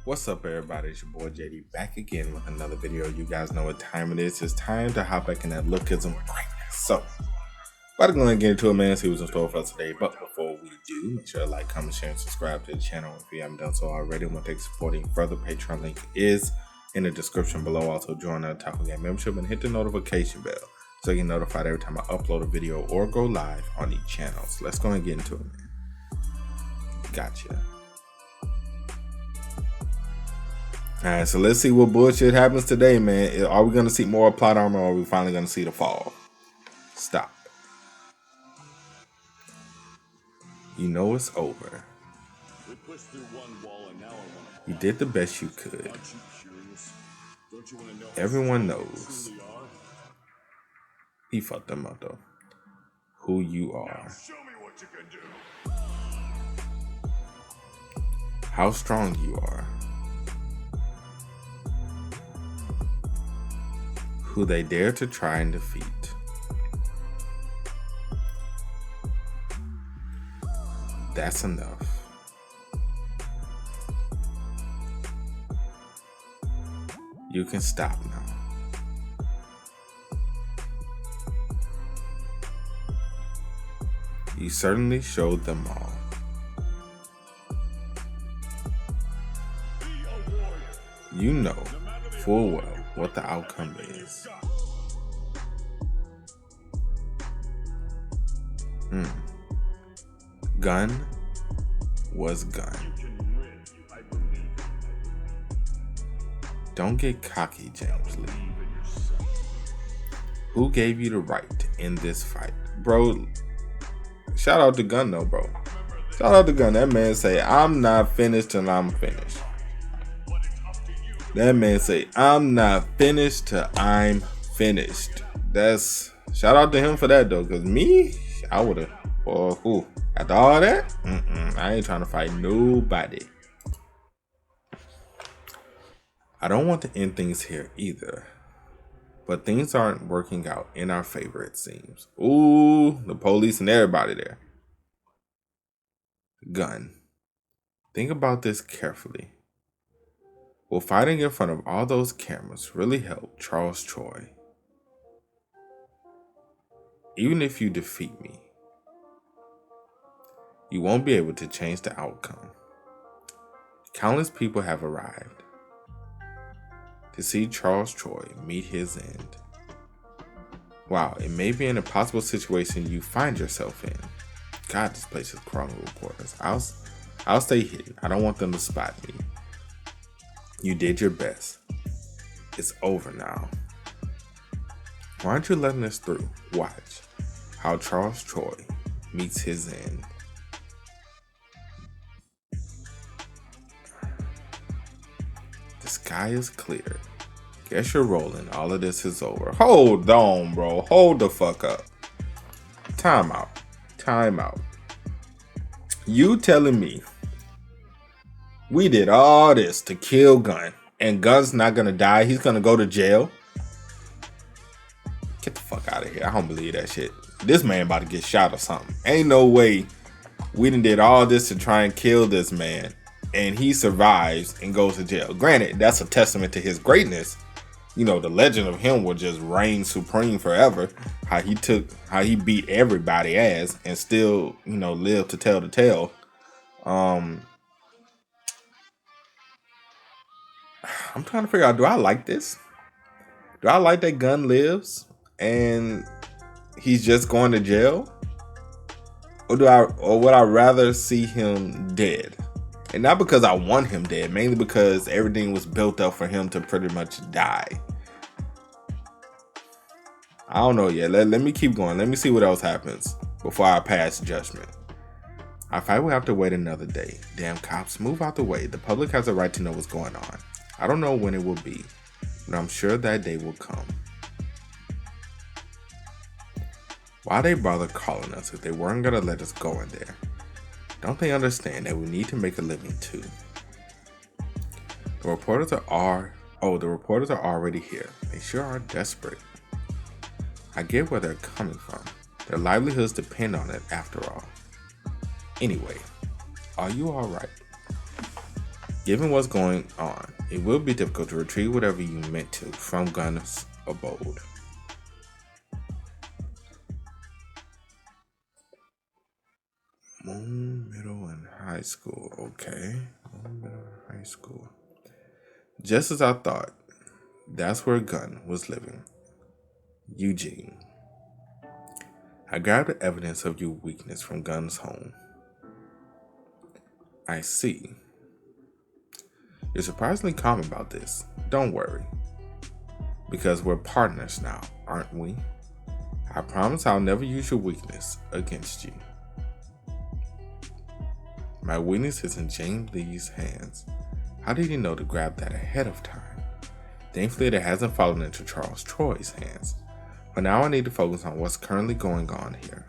What's up, everybody? It's your boy JD back again with another video. You guys know what time it is. It's time to hop back in that Lookism greatness. So, about to go and get into it, man. See what's in store for us today. But before we do, make sure to like, comment, share, and subscribe to the channel if you haven't done so already. Want to take supporting further. Patreon link is in the description below. Also, join the Otaku Game membership and hit the notification bell so you get notified every time I upload a video or go live on each channel. So let's go and get into it, man. Gotcha. Alright, so let's see what bullshit happens today, man. Are we going to see more plot armor, or are we finally going to see the fall? Stop. You know it's over. You did the best you could. Everyone knows. He fucked them up, though. Who you are. How strong you are. Who they dare to try and defeat. That's enough. You can stop now. You certainly showed them all. You know full well what the outcome is. Gun was gun. Don't get cocky, James Lee. Who gave you the right to end this fight? Bro, shout out to Gun though, bro. Shout out to Gun. That man say, I'm not finished till I'm finished. That man say, I'm not finished till I'm finished. That's shout out to him for that though, because me, I would have, who? After all that, I ain't trying to fight nobody. I don't want to end things here either, but things aren't working out in our favor, it seems. Ooh, the police and everybody there. Gun. Think about this carefully. Will fighting in front of all those cameras really help Charles Choi? Even if you defeat me, you won't be able to change the outcome. Countless people have arrived to see Charles Choi meet his end. Wow, it may be an impossible situation you find yourself in. God, this place is crawling with reporters. I'll stay hidden. I don't want them to spot me. You did your best. It's over now. Why aren't you letting us through? Watch how Charles Choi meets his end. The sky is clear. Guess you're rolling. All of this is over. Hold on, bro. Hold the fuck up. Time out. Time out. You telling me we did all this to kill Gun, and Gun's not gonna die? He's gonna go to jail? Get the fuck out of here. I don't believe that shit. This man about to get shot or something. Ain't no way we done did all this to try and kill this man, and he survives and goes to jail. Granted, that's a testament to his greatness. You know, the legend of him will just reign supreme forever. How he beat everybody ass and still, you know, lived to tell the tale. I'm trying to figure out, do I like this? Do I like that Gun lives and he's just going to jail? Or would I rather see him dead? And not because I want him dead, mainly because everything was built up for him to pretty much die. I don't know yet. Let me keep going. Let me see what else happens before I pass judgment. Our fight will have to wait another day. Damn cops, move out the way. The public has a right to know what's going on. I don't know when it will be, but I'm sure that day will come. Why they bother calling us if they weren't going to let us go in there? Don't they understand that we need to make a living too? The reporters are already here. They sure are desperate. I get where they're coming from. Their livelihoods depend on it after all. Anyway, are you alright? Given what's going on, it will be difficult to retrieve whatever you meant to from Gunn's abode. Moon Middle and High School. Okay. Moon Middle and High School. Just as I thought, that's where Gunn was living. Eugene. I grabbed the evidence of your weakness from Gunn's home. I see. You're surprisingly calm about this. Don't worry. Because we're partners now, aren't we? I promise I'll never use your weakness against you. My weakness is in James Lee's hands. How did he know to grab that ahead of time? Thankfully, it hasn't fallen into Charles Choi's hands. But now I need to focus on what's currently going on here.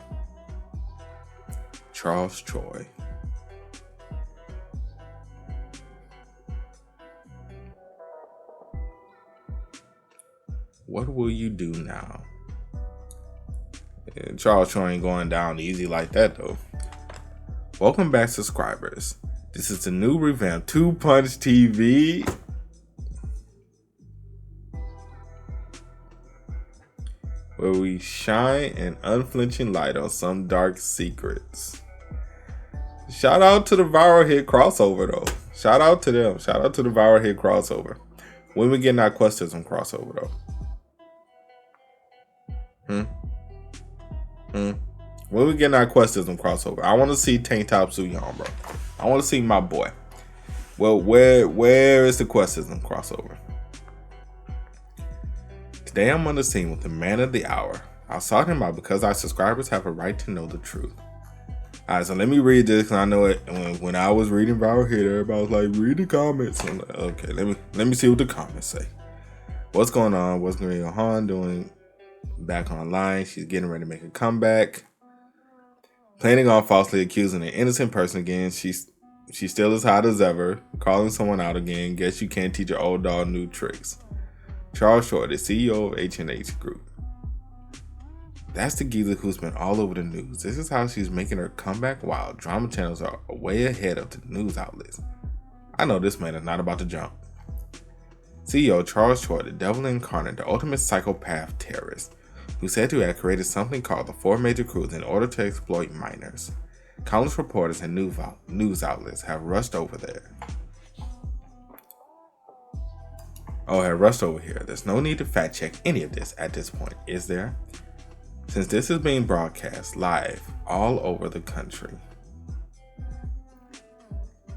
Charles Choi. What will you do now? Charles Choi ain't going down easy like that though. Welcome back, subscribers. This is the new revamped Two Punch TV. Where we shine an unflinching light on some dark secrets. Shout out to the viral hit crossover though. Shout out to them. Shout out to the viral hit crossover. When we getting our Questism crossover though? When we getting our Questism crossover? I want to see Tank Top Suyon, bro. I want to see my boy. Well, where is the Questism crossover? Today I'm on the scene with the man of the hour. I'll sort him out because our subscribers have a right to know the truth. Alright, so let me read this because I know it. When I was reading viral hit, everybody was like, read the comments. I'm like, okay, let me see what the comments say. What's going on? What's Maria Han doing? Back online. She's getting ready to make a comeback. Planning on falsely accusing an innocent person again. She's still as hot as ever. Calling someone out again. Guess you can't teach your old dog new tricks. Charles Choi, the CEO of H&H Group. That's the geezer who's been all over the news. This is how she's making her comeback while drama channels are way ahead of the news outlets. I know this man is not about to jump. CEO Charles Choi, the devil incarnate, the ultimate psychopath terrorist, who said to have created something called the Four Major Crews in order to exploit minors. Countless reporters and news outlets have rushed over there. Have rushed over here. There's no need to fact check any of this at this point, is there? Since this is being broadcast live all over the country.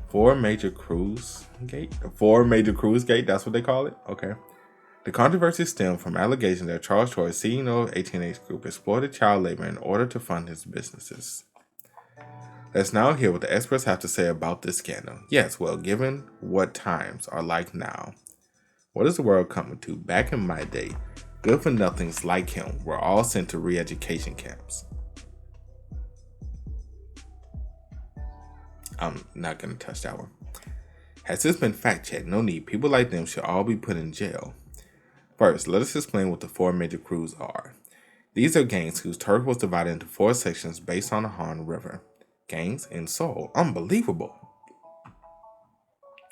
Four Major Crews Gate, that's what they call it? Okay. The controversy stemmed from allegations that Charles Choi, CEO of H&H Group, exploited child labor in order to fund his businesses. Let's now hear what the experts have to say about this scandal. Yes, well, given what times are like now, what is the world coming to? Back in my day, good-for-nothings like him were all sent to re-education camps. I'm not going to touch that one. Has this been fact-checked? No need. People like them should all be put in jail. First, let us explain what the Four Major Crews are. These are gangs whose turf was divided into 4 sections based on the Han River. Gangs in Seoul. Unbelievable.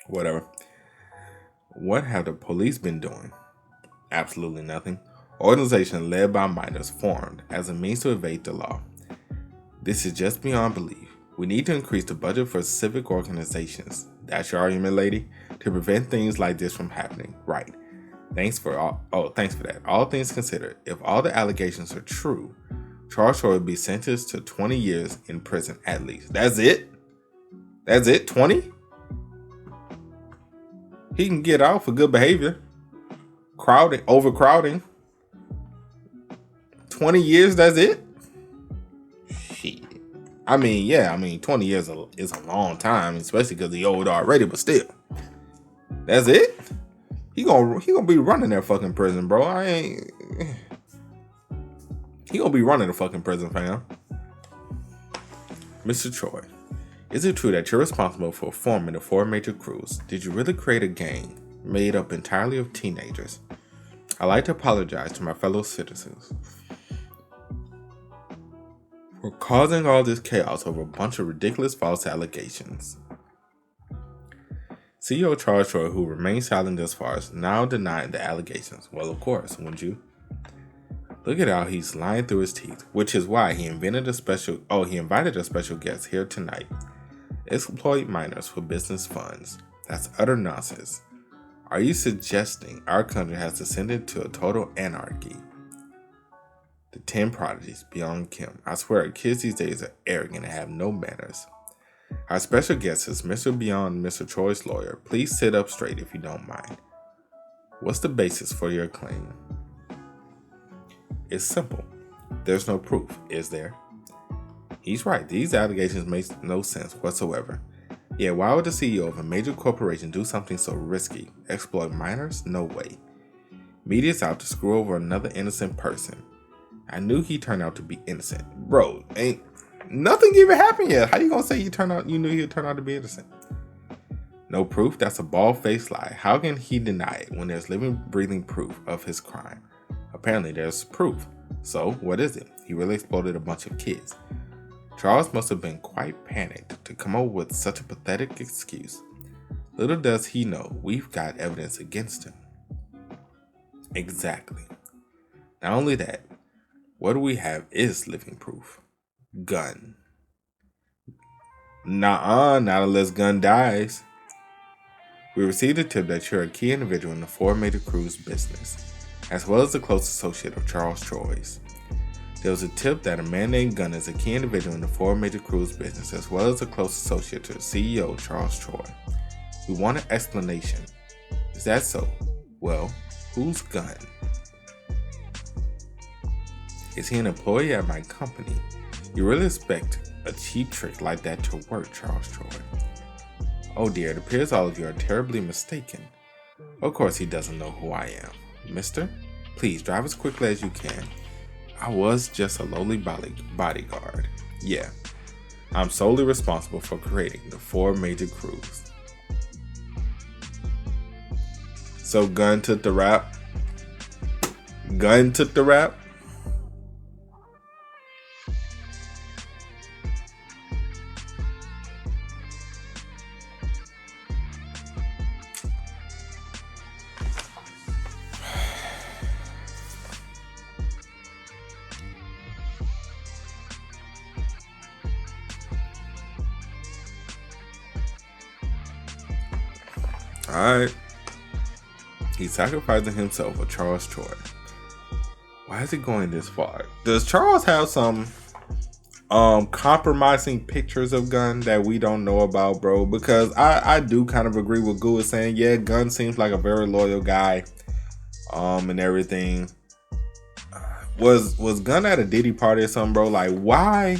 Whatever. What have the police been doing? Absolutely nothing. Organization led by minors formed as a means to evade the law. This is just beyond belief. We need to increase the budget for civic organizations. That's your argument, lady? To prevent things like this from happening. Right. Thanks for that. All things considered, if all the allegations are true, Charles Choi would be sentenced to 20 years in prison at least. That's it? 20? He can get out for good behavior. Overcrowding. 20 years, that's it? Shit. 20 years is a long time, especially because he's old already, but still. That's it? He gonna be running that fucking prison, bro. He gonna be running the fucking prison, fam. Mr. Choi, is it true that you're responsible for forming the Four Major Crews? Did you really create a gang made up entirely of teenagers? I'd like to apologize to my fellow citizens for causing all this chaos over a bunch of ridiculous false allegations. CEO Charles Choi, who remained silent thus far, is now denying the allegations. Well, of course, wouldn't you? Look at how he's lying through his teeth, which is why he invited a special guest here tonight. Exploit minors for business funds. That's utter nonsense. Are you suggesting our country has descended to a total anarchy? The 10 prodigies beyond Kim. I swear, kids these days are arrogant and have no manners. Our special guest is Mr. Beyond Mr. Choi's lawyer. Please sit up straight if you don't mind. What's the basis for your claim? It's simple. There's no proof, is there? He's right. These allegations make no sense whatsoever. Yeah, why would the CEO of a major corporation do something so risky? Exploit minors? No way. Media's out to screw over another innocent person. I knew he turned out to be innocent. Bro, ain't nothing even happened yet. How you gonna say you knew he'd turn out to be innocent? No proof? That's a bald-faced lie. How can he deny it when there's living, breathing proof of his crime? Apparently there's proof. So, what is it? He really exploded a bunch of kids. Charles must have been quite panicked to come up with such a pathetic excuse. Little does he know we've got evidence against him. Exactly. Not only that, what we have is living proof. Gun. Nuh-uh, not unless Gun dies. We received a tip that you're a key individual in the four major crews business, as well as a close associate of Charles Choi's. There was a tip that a man named Gunn is a key individual in the four major crews business, as well as a close associate to the CEO, Charles Choi. We want an explanation. Is that so? Well, who's Gunn? Is he an employee at my company? You really expect a cheap trick like that to work, Charles Choi? Oh dear, it appears all of you are terribly mistaken. Of course he doesn't know who I am. Mister, please drive as quickly as you can. I was just a lowly bodyguard. Yeah, I'm solely responsible for creating the four major crews. So Gunn took the rap? Gunn took the rap? Alright. He's sacrificing himself for Charles Choi. Why is it going this far? Does Charles have some compromising pictures of Gunn that we don't know about, bro? Because I do kind of agree with Gu is saying, yeah, Gunn seems like a very loyal guy. And everything. Was Gunn at a Diddy party or something, bro? Like, why?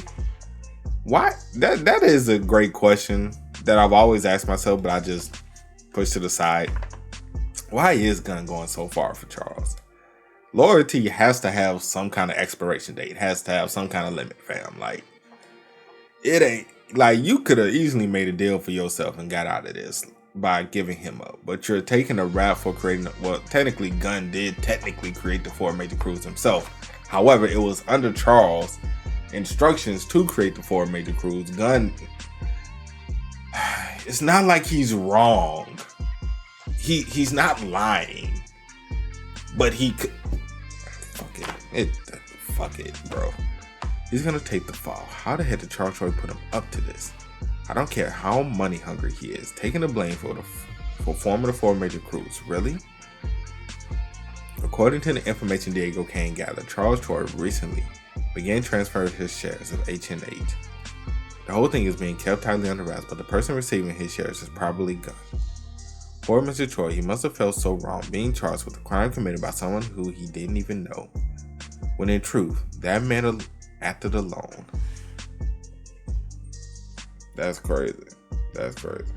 That is a great question that I've always asked myself, but I just pushed to the side. Why is Gunn going so far for Charles? Loyalty has to have some kind of expiration date. Has to have some kind of limit, fam. Like, it ain't like you could have easily made a deal for yourself and got out of this by giving him up. But you're taking a rap for creating. Well, technically, Gunn did technically create the four major crews himself. However, it was under Charles' instructions to create the four major crews. Gunn. It's not like he's wrong. He's not lying, but he could. Fuck it, bro. He's gonna take the fall. How the heck did Charles Choi put him up to this? I don't care how money hungry he is. Taking the blame for forming the four major crews. Really? According to the information Diego Kane gathered, Charles Choi recently began transferring his shares of HN8. The whole thing is being kept tightly under wraps, but the person receiving his shares is probably Gunn. Poor Mr. Choi, he must have felt so wrong being charged with a crime committed by someone who he didn't even know. When in truth, that man acted alone. That's crazy. That's crazy.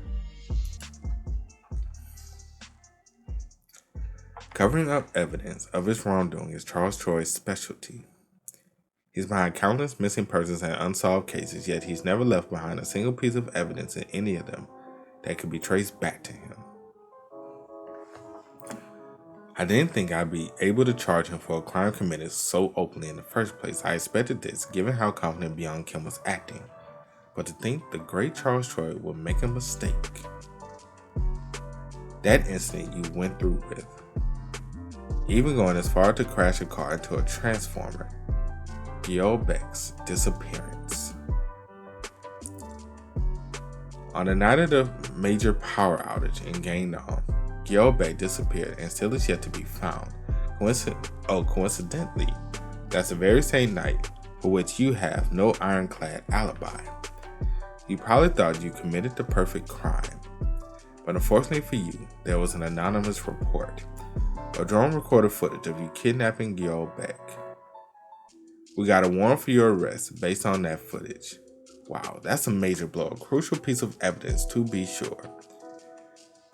Covering up evidence of his wrongdoing is Charles Choi's specialty. He's behind countless missing persons and unsolved cases, yet he's never left behind a single piece of evidence in any of them that could be traced back to him. I didn't think I'd be able to charge him for a crime committed so openly in the first place. I expected this, given how confident Beyond Kim was acting. But to think the great Charles Choi would make a mistake. That incident you went through with. Even going as far to crash a car into a transformer. Gil Beck's disappearance. On the night of the major power outage in Gangnam, Gil Beck disappeared and still is yet to be found. Coincidentally, that's the very same night for which you have no ironclad alibi. You probably thought you committed the perfect crime, but unfortunately for you, there was an anonymous report. A drone recorded footage of you kidnapping Gil Beck. We got a warrant for your arrest based on that footage. Wow, that's a major blow, a crucial piece of evidence to be sure.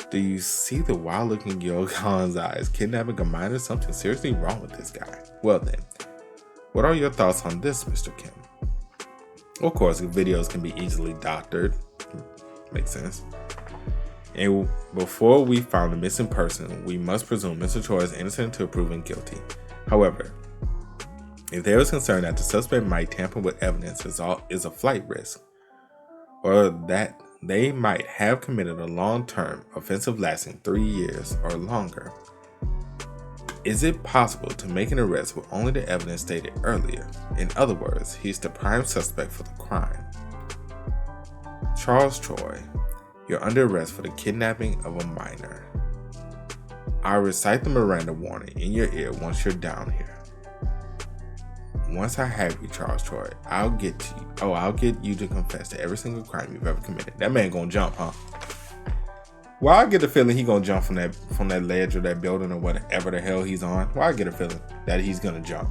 Do you see the wild-looking Gil Khan's eyes kidnapping a minor? Something seriously wrong with this guy. Well then, what are your thoughts on this, Mr. Kim? Of course, videos can be easily doctored. Makes sense. And before we found a missing person, we must presume Mr. Choi is innocent until proven guilty. However, if there is concern that the suspect might tamper with evidence is a flight risk, or that they might have committed a long-term offensive lasting 3 years or longer, is it possible to make an arrest with only the evidence stated earlier? In other words, he's the prime suspect for the crime. Charles Choi, you're under arrest for the kidnapping of a minor. I'll recite the Miranda warning in your ear once you're down here. Once I have you, Charles Choi, I'll get you to confess to every single crime you've ever committed. That man gonna jump, huh? Well, I get the feeling he gonna jump from that ledge or that building or whatever the hell he's on. Well, I get a feeling that he's gonna jump.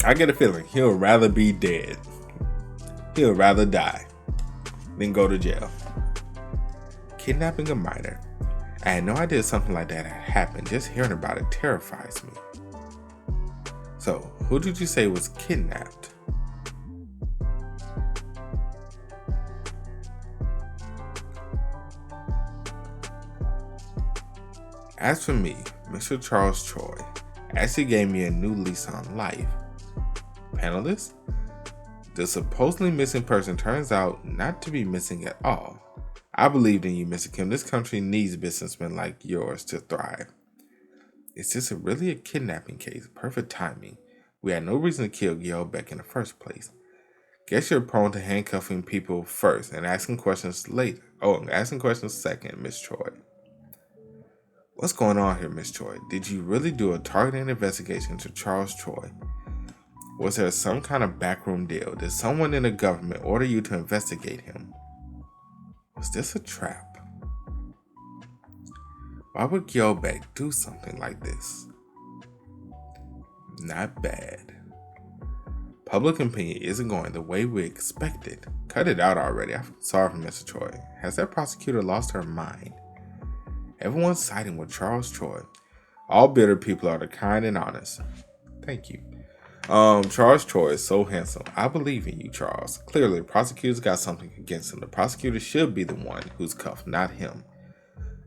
I get a feeling he'll rather be dead. He'll rather die than go to jail. Kidnapping a minor. I had no idea something like that had happened. Just hearing about it terrifies me. So, who did you say was kidnapped? As for me, Mr. Charles Choi actually gave me a new lease on life. Panelists? The supposedly missing person turns out not to be missing at all. I believed in you, Mr. Kim. This country needs businessmen like yours to thrive. Is this really a kidnapping case? Perfect timing. We had no reason to kill Gil Beck in the first place. Guess you're prone to handcuffing people first and asking questions later. Asking questions second, Miss Choi. What's going on here, Miss Choi? Did you really do a targeted investigation to Charles Choi? Was there some kind of backroom deal? Did someone in the government order you to investigate him? Was this a trap? Why would Gil Beck do something like this? Not bad. Public opinion isn't going the way we expected. Cut it out already. I feel sorry for Mr. Choi. Has that prosecutor lost her mind? Everyone's siding with Charles Choi. All bitter people are the kind and honest. Thank you. Charles Choi is so handsome. I believe in you, Charles. Clearly, the prosecutors got something against him. The prosecutor should be the one who's cuffed, not him.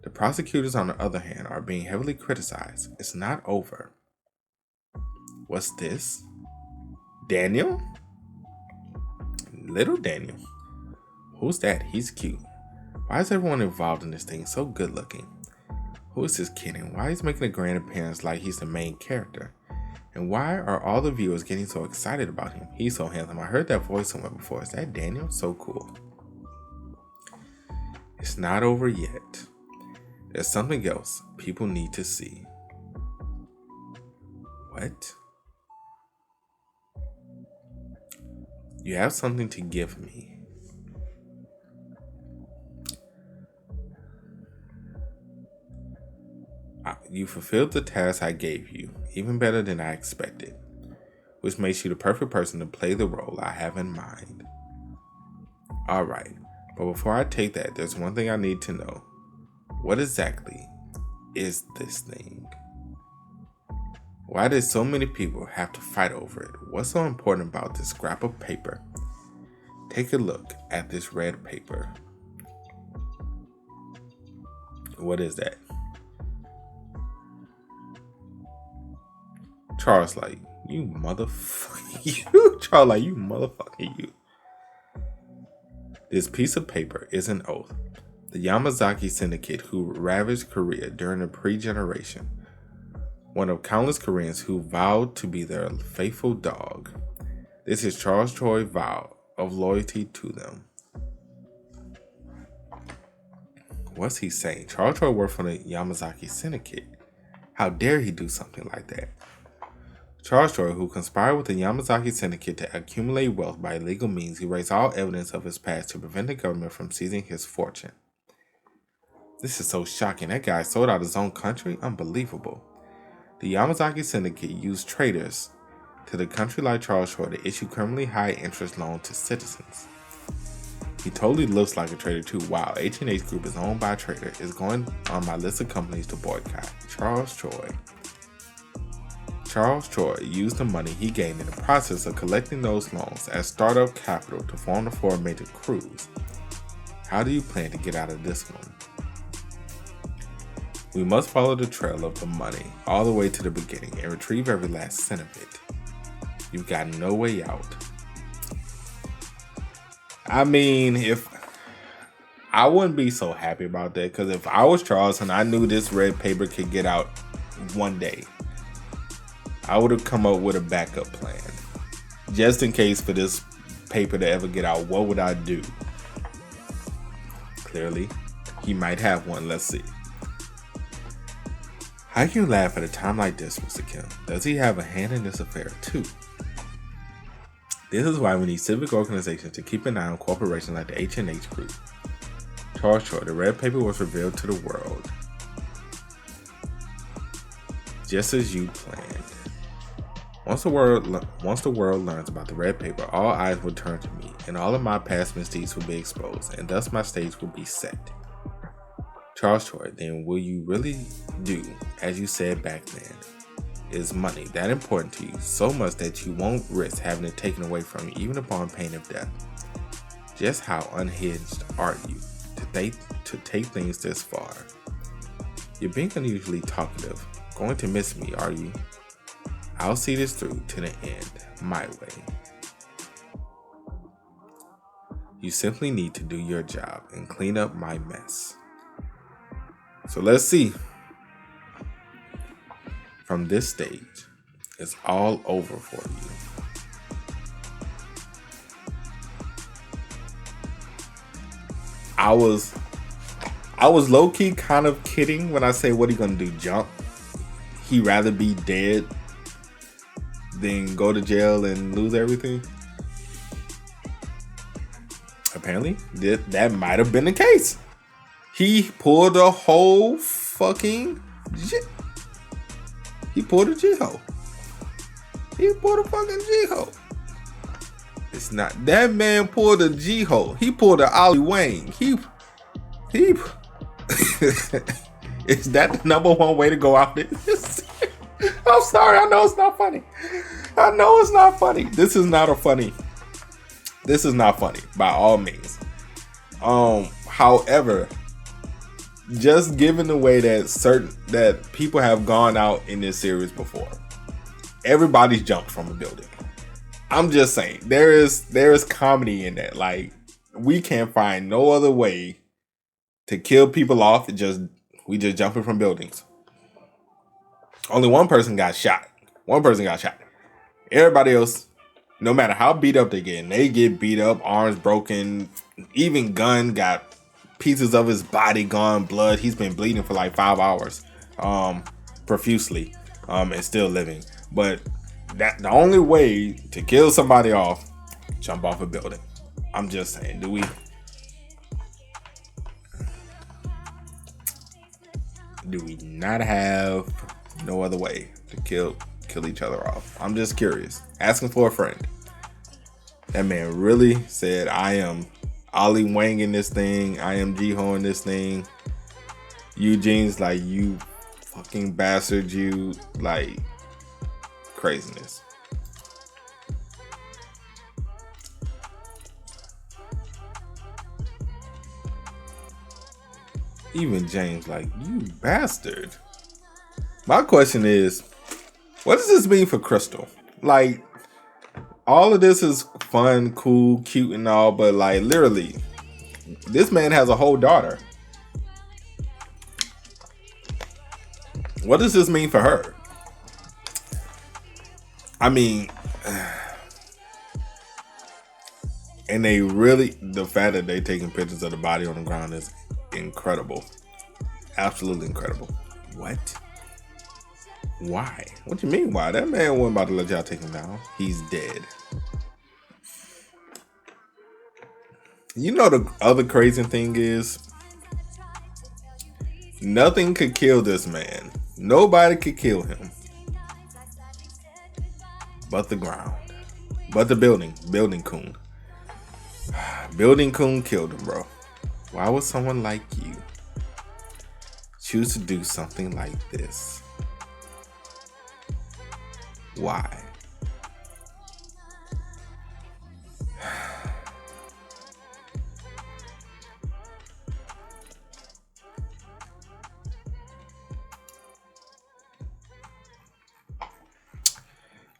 The prosecutors, on the other hand, are being heavily criticized. It's not over. What's this? Daniel? Little Daniel. Who's that? He's cute. Why is everyone involved in this thing so good looking? Who is this kid and why he's making a grand appearance like he's the main character? And why are all the viewers getting so excited about him? He's so handsome. I heard that voice somewhere before. Is that Daniel? So cool. It's not over yet. There's something else people need to see. What? You have something to give me. You fulfilled the task I gave you, even better than I expected, which makes you the perfect person to play the role I have in mind. Alright, but before I take that, there's one thing I need to know. What exactly is this thing? Why did so many people have to fight over it? What's so important about this scrap of paper? Take a look at this red paper. What is that? Charles like, you motherfucker, you. Charles like, you motherfucker, you. This piece of paper is an oath. The Yamazaki Syndicate who ravaged Korea during the pre-generation. One of countless Koreans who vowed to be their faithful dog. This is Charles Choi's vow of loyalty to them. What's he saying? Charles Choi worked for the Yamazaki Syndicate. How dare he do something like that? Charles Choi, who conspired with the Yamazaki Syndicate to accumulate wealth by illegal means, erased all evidence of his past to prevent the government from seizing his fortune. This is so shocking. That guy sold out his own country? Unbelievable. The Yamazaki Syndicate used traders to the country like Charles Choi to issue criminally high interest loans to citizens. He totally looks like a trader too. Wow, H&H Group is owned by a trader. Is going on my list of companies to boycott. Charles Choi. Charles Choi used the money he gained in the process of collecting those loans as startup capital to form the four major crews. How do you plan to get out of this one? We must follow the trail of the money all the way to the beginning and retrieve every last cent of it. You've got no way out. I mean, I wouldn't be so happy about that, because if I was Charles and I knew this red paper could get out one day, I would have come up with a backup plan. Just in case for this paper to ever get out, what would I do? Clearly, he might have one. Let's see. How can you laugh at a time like this, Mr. Kim? Does he have a hand in this affair too? This is why we need civic organizations to keep an eye on corporations like the H&H Group. Charles Choi, the red paper was revealed to the world. Just as you planned. Once the world learns about the red paper, all eyes will turn to me, and all of my past misdeeds will be exposed, and thus my stage will be set. Charles Choi, then will you really do as you said back then? Is money that important to you, so much that you won't risk having it taken away from you, even upon pain of death? Just how unhinged are you to take things this far? You're being unusually talkative. Going to miss me, are you? I'll see this through to the end, my way. You simply need to do your job and clean up my mess. So let's see. From this stage, it's all over for you. I was low-key kind of kidding when I say, what are you gonna do, jump? He'd rather be dead than go to jail and lose everything. Apparently, that might have been the case. He pulled a whole fucking He pulled a G-Ho. He pulled a fucking G-Ho. It's not. That man pulled a G-Ho. He pulled a Ollie Wang. He Is that the number one way to go out there? I'm sorry. I know it's not funny. This is not funny by all means. However, just given the way that people have gone out in this series before, everybody's jumped from a building. I'm just saying, there is comedy in that. Like, we can't find no other way to kill people off. We just jumping from buildings. Only one person got shot. Everybody else, no matter how beat up they get beat up, arms broken, even Gunn got pieces of his body gone, blood. He's been bleeding for like 5 hours, profusely, and still living. But that the only way to kill somebody off, jump off a building. I'm just saying, do we not have no other way to kill each other off? I'm just curious. Asking for a friend. That man really said, I am Ollie Wang in this thing. I am G-Ho in this thing. Eugene's like, you fucking bastard, you, like, craziness. Even James like, you bastard. My question is, what does this mean for Crystal? Like, all of this is fun, cool, cute and all, but like literally, This man has a whole daughter. What does this mean for her? I mean, and the fact that they taking pictures of the body on the ground is incredible. Absolutely incredible. What? Why? What do you mean why? That man wasn't about to let y'all take him down. He's dead. You know the other crazy thing is, nothing could kill this man. Nobody could kill him. But the ground. But the building. Building coon. Building coon killed him, bro. Why would someone like you choose to do something like this? Why?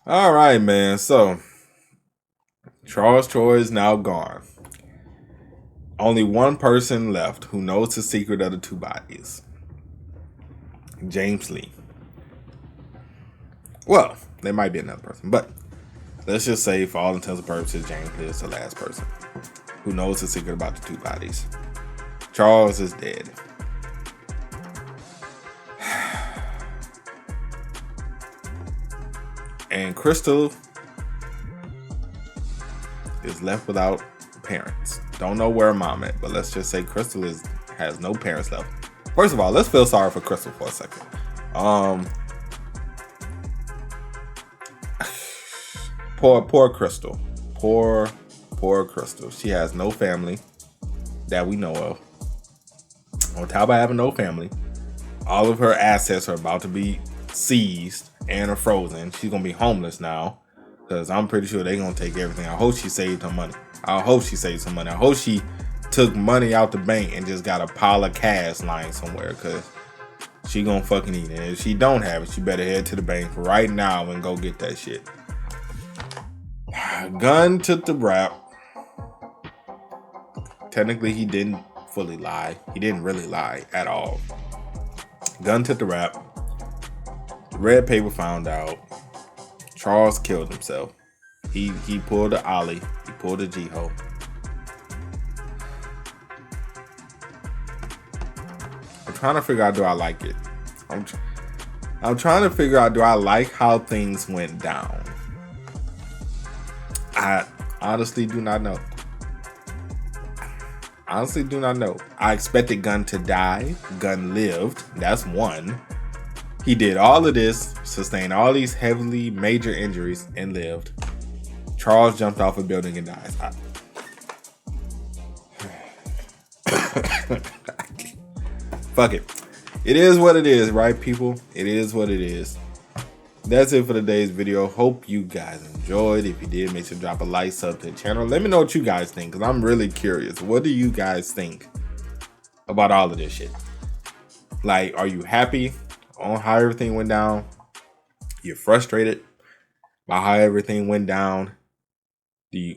All right, man. So, Charles Choi is now gone. Only one person left who knows the secret of the two bodies. James Lee. Well, there might be another person, but let's just say for all intents and purposes, James Lee is the last person who knows the secret about the two bodies. Charles is dead. And Crystal is left without parents. Don't know where her mom at, but let's just say Crystal has no parents left. First of all, let's feel sorry for Crystal for a second. Poor Crystal. Poor Crystal. She has no family that we know of. On top of having no family, all of her assets are about to be seized and are frozen. She's gonna be homeless now because I'm pretty sure they're gonna take everything. I hope she saved her money. I hope she saved some money. I hope she took money out the bank and just got a pile of cash lying somewhere, because she gonna fucking eat it. If she don't have it, she better head to the bank right now and go get that shit. Gunn took the rap. Technically, he didn't fully lie. He didn't really lie at all. Gunn took the rap. Red Paper found out. Charles killed himself. He pulled the Ollie. He pulled the Jiho. I'm trying to figure out, do I like it? I'm trying to figure out, do I like how things went down? I honestly do not know. Honestly do not know. I expected Gunn to die. Gunn lived. That's one. He did all of this, sustained all these heavily major injuries, and lived. Charles jumped off a building and dies. Fuck it. It is what it is, right, people? It is what it is. That's it for today's video. Hope you guys enjoyed. If you did, make sure to drop a like, sub to the channel. Let me know what you guys think, because I'm really curious. What do you guys think about all of this shit? Like, are you happy on how everything went down? You're frustrated by how everything went down?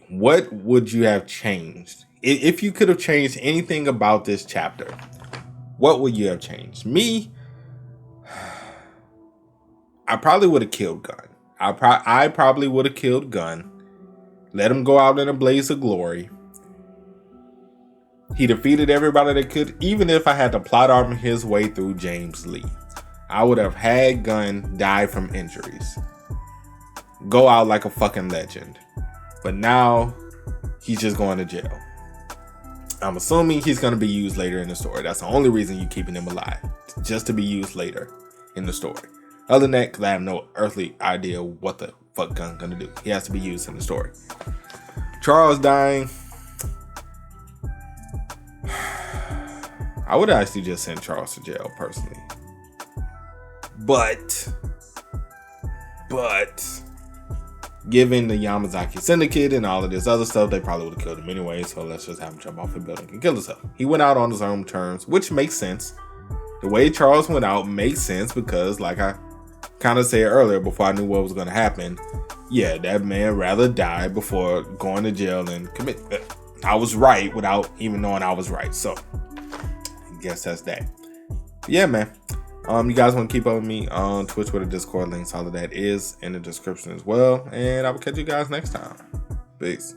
What would you have changed? If you could have changed anything about this chapter, what would you have changed? Me, I probably would have killed Gunn. I probably would have killed Gunn. Let him go out in a blaze of glory. He defeated everybody that could. Even if I had to plot armor his way through James Lee, I would have had Gunn die from injuries. Go out like a fucking legend. But now, he's just going to jail. I'm assuming he's going to be used later in the story. That's the only reason you're keeping him alive. Just to be used later in the story. Other than that, because I have no earthly idea what the fuck Gunn's going to do. He has to be used in the story. Charles dying. I would actually just send Charles to jail, personally. But given the Yamazaki Syndicate and all of this other stuff, they probably would have killed him anyway, so let's just have him jump off the building and kill himself. He went out on his own terms, which makes sense. The way Charles went out makes sense because, like I kind of said earlier before I knew what was going to happen, yeah, that man rather die before going to jail and I was right without even knowing I was right. So I guess that's that. But yeah, man. You guys want to keep up with me on Twitch, Twitter, Discord, links, all of that is in the description as well. And I will catch you guys next time. Peace.